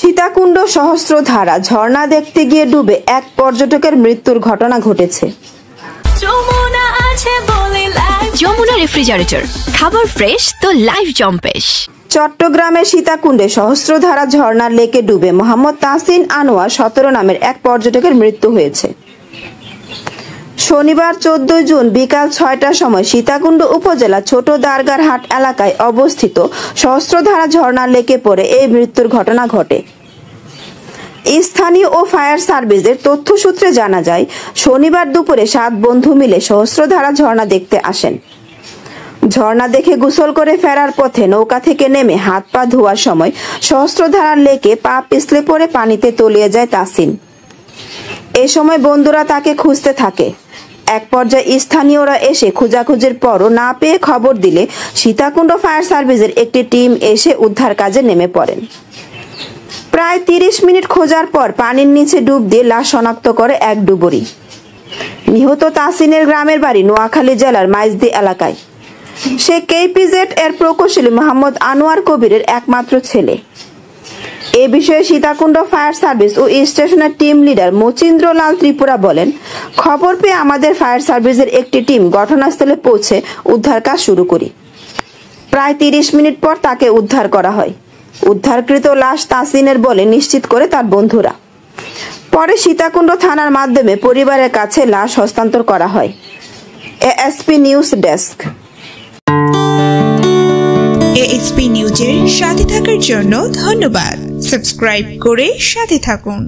সীতাকুণ্ড সহস্রধারা ঝর্ণা দেখতে গিয়ে ডুবে এক পর্যটকের মৃত্যুর ঘটনা ঘটেছে। যমুনা রেফ্রিজারেটর, খাবার ফ্রেশ তো লাইফ জম্পেশ। চট্টগ্রামের সীতাকুণ্ডে সহস্রধারা ঝর্ণার লেকে ডুবে মোহাম্মদ তাহসিন আনোয়ার 17 নামের এক পর্যটকের মৃত্যু হয়েছে। শনিবার 14 জুন বিকাল 6টার সময় সীতাকুণ্ড উপজেলা ছোট দারগার হাট এলাকায় অবস্থিত সহস্রধারা ঝর্ণার লেকে পড়ে এই মৃত্যুর ঘটনা ঘটে। স্থানীয় ও ফায়ার সার্ভিসের তথ্য সূত্রে জানা যায়, শনিবার দুপুরে 7 বন্ধু মিলে সহস্রধারা ঝর্ণা দেখতে আসেন। ঝর্ণা দেখে গোসল করে ফেরার পথে নৌকা থেকে নেমে হাত পা ধোয়ার সময় সহস্রধারার লেকে পা পিছলে পড়ে পানিতে তলিয়ে যায় তাহসিন। এ সময় বন্ধুরা তাকে খুঁজতে থাকে। এক পর্যায়ে স্থানীয়রা এসে খোঁজাখুঁজির পরও না পেয়ে খবর দিলে সীতাকুণ্ড ফায়ার সার্ভিসের একটি টিম এসে উদ্ধার কাজে নেমে পড়েন। প্রায় 30 মিনিট খোঁজার পর পানির নিচে ডুব দিয়ে লাশ শনাক্ত করে এক ডুবুরি। নিহত তাহসিনের গ্রামের বাড়ি নোয়াখালী জেলার মাইজদি এলাকায়। সে কেপিজেড এর প্রকৌশলী মোহাম্মদ আনোয়ার কবিরের একমাত্র ছেলে। এ বিষয়ে সীতাকুণ্ড ফায়ার সার্ভিস ও স্টেশনের টিম লিডার মচিন্দ্রলাল ত্রিপুরা বলেন, খবর পেয়ে আমাদের ফায়ার সার্ভিসের একটি টিম ঘটনাস্থলে পৌঁছে উদ্ধার কাজ শুরু করি। প্রায় 30 মিনিট পর তাকে উদ্ধার করা হয়। উদ্ধারকৃত লাশ তাহসিনের বলে নিশ্চিত করে তার বন্ধুরা। পরে সীতাকুণ্ড থানার মাধ্যমে পরিবারের কাছে লাশ হস্তান্তর করা হয়। ASP news desk. এএসপি নিউজের সাথে থাকার জন্য ধন্যবাদ। সাবস্ক্রাইব করে সাথে থাকুন।